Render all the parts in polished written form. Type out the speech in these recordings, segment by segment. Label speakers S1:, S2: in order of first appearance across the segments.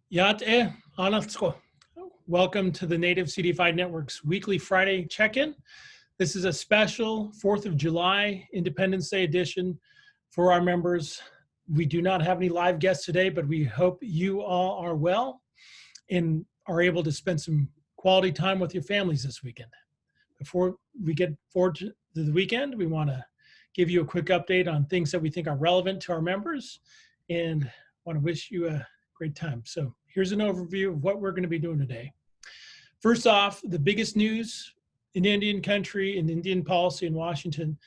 S1: Yate Anatsko. Welcome to the Native CDFI Network's weekly Friday check-in. This is a special 4th of July Independence Day edition for our members. We do not have any live guests today, but we hope you all are well and are able to spend some quality time with your families this weekend. Before we get forward to the weekend, we want to give you a quick update on things that we think are relevant to our members and want to wish you a great time. So here's an overview of what we're going to be doing today. First off, the biggest news in Indian country and Indian policy in Washington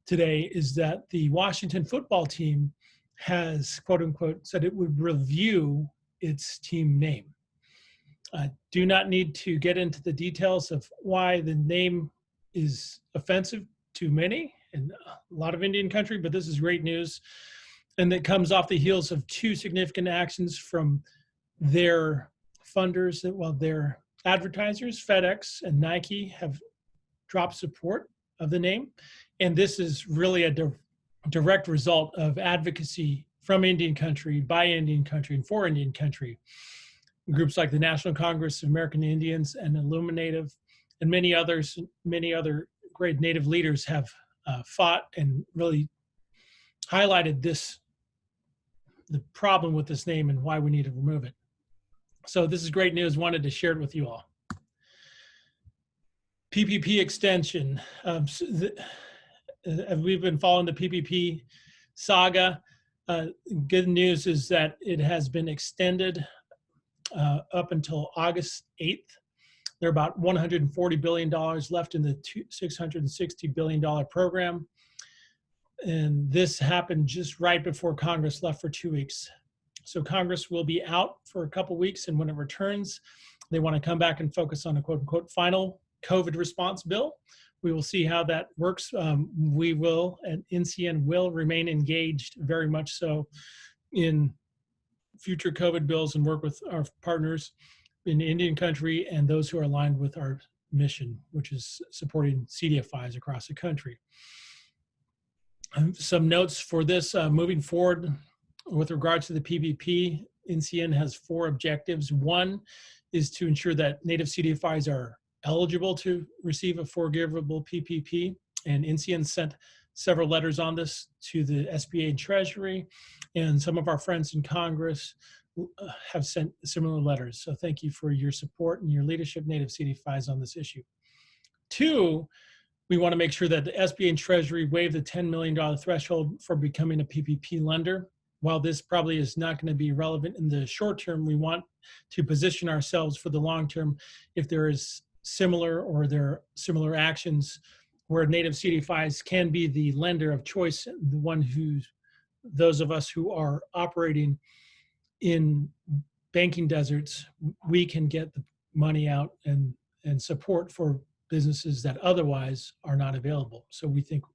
S1: today is that the Washington football team has, quote unquote, said it would review its team name. I do not need to get into the details of why the name is offensive to many in a lot of Indian country, but this is great news. And that comes off the heels of two significant actions from their funders, well, their advertisers, FedEx and Nike, have dropped support of the name. And this is really a direct result of advocacy from Indian country, by Indian country, and for Indian country. Groups like the National Congress of American Indians and Illuminative and many other great Native leaders have fought and really highlighted the problem with this name and why we need to remove it. So this is great news. Wanted to share it with you all. PPP extension. We've been following the PPP saga. Good news is that it has been extended up until August 8th. There are about $140 billion left in the $660 billion program. And this happened just right before Congress left for 2 weeks. So Congress will be out for a couple weeks, and when it returns, they want to come back and focus on a quote unquote final COVID response bill. We will see how that works. We will, and NCN will remain engaged very much so in future COVID bills and work with our partners in Indian country and those who are aligned with our mission, which is supporting CDFIs across the country. Some notes for this moving forward with regards to the PPP. NCN has 4 objectives. One is to ensure that Native CDFIs are eligible to receive a forgivable PPP, and NCN sent several letters on this to the SBA and Treasury, and some of our friends in Congress have sent similar letters. So thank you for your support and your leadership, Native CDFIs, on this issue. 2, we want to make sure that the SBA and Treasury waive the $10 million threshold for becoming a PPP lender. While this probably is not going to be relevant in the short term, we want to position ourselves for the long term if there is similar similar actions where Native CDFIs can be the lender of choice, the one those of us who are operating in banking deserts, we can get the money out and support for businesses that otherwise are not available. So we think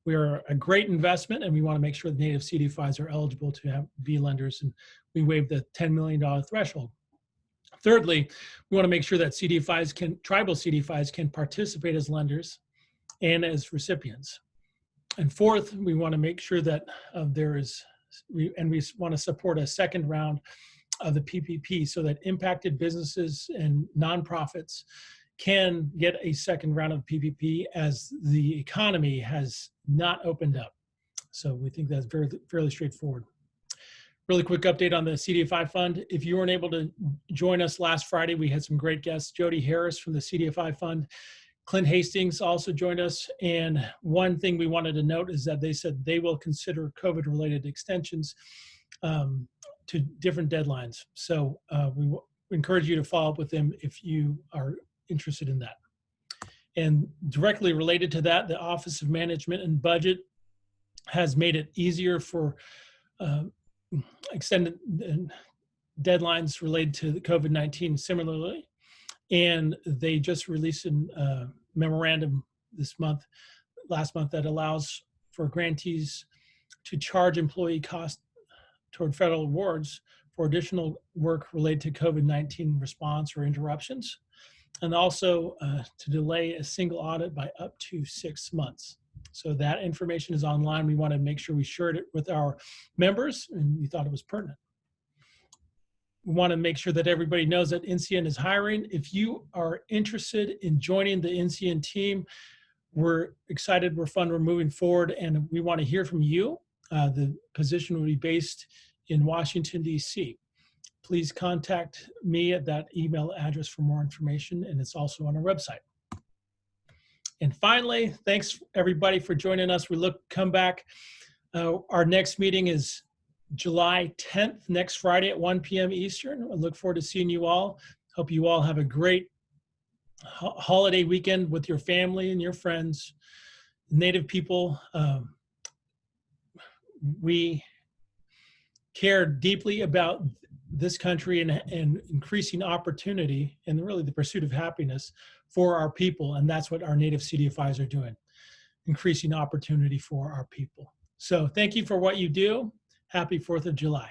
S1: we are a great investment, and we want to make sure that Native CDFIs are eligible to be lenders, and we waive the $10 million threshold. Thirdly, we want to make sure that tribal CDFIs can participate as lenders and as recipients. And fourth, we want to make sure that we want to support a second round of the PPP so that impacted businesses and nonprofits can get a second round of PPP as the economy has not opened up. So we think that's fairly straightforward. Really quick update on the CDFI fund. If you weren't able to join us last Friday, we had some great guests. Jody Harris from the CDFI fund. Clint Hastings also joined us. And one thing we wanted to note is that they said they will consider COVID-related extensions to different deadlines. So we encourage you to follow up with them if you are interested in that. And directly related to that, the Office of Management and Budget has made it easier for extended deadlines related to the COVID-19 similarly. And they just released a memorandum last month, that allows for grantees to charge employee costs toward federal awards for additional work related to COVID-19 response or interruptions, and also to delay a single audit by up to 6 months. So that information is online. We want to make sure we shared it with our members, and we thought it was pertinent. we want to make sure that everybody knows that NCN is hiring. If you are interested in joining the NCN team, we're excited, we're fun, we're moving forward, and we want to hear from you. The position will be based in Washington, D.C. Please contact me at that email address for more information, and it's also on our website. And finally, thanks everybody for joining us. We come back. Our next meeting is July 10th, next Friday at 1 p.m. Eastern. I look forward to seeing you all. Hope you all have a great holiday weekend with your family and your friends. Native people, we care deeply about this country and increasing opportunity and really the pursuit of happiness for our people. And that's what our Native CDFIs are doing, increasing opportunity for our people. So thank you for what you do. Happy 4th of July.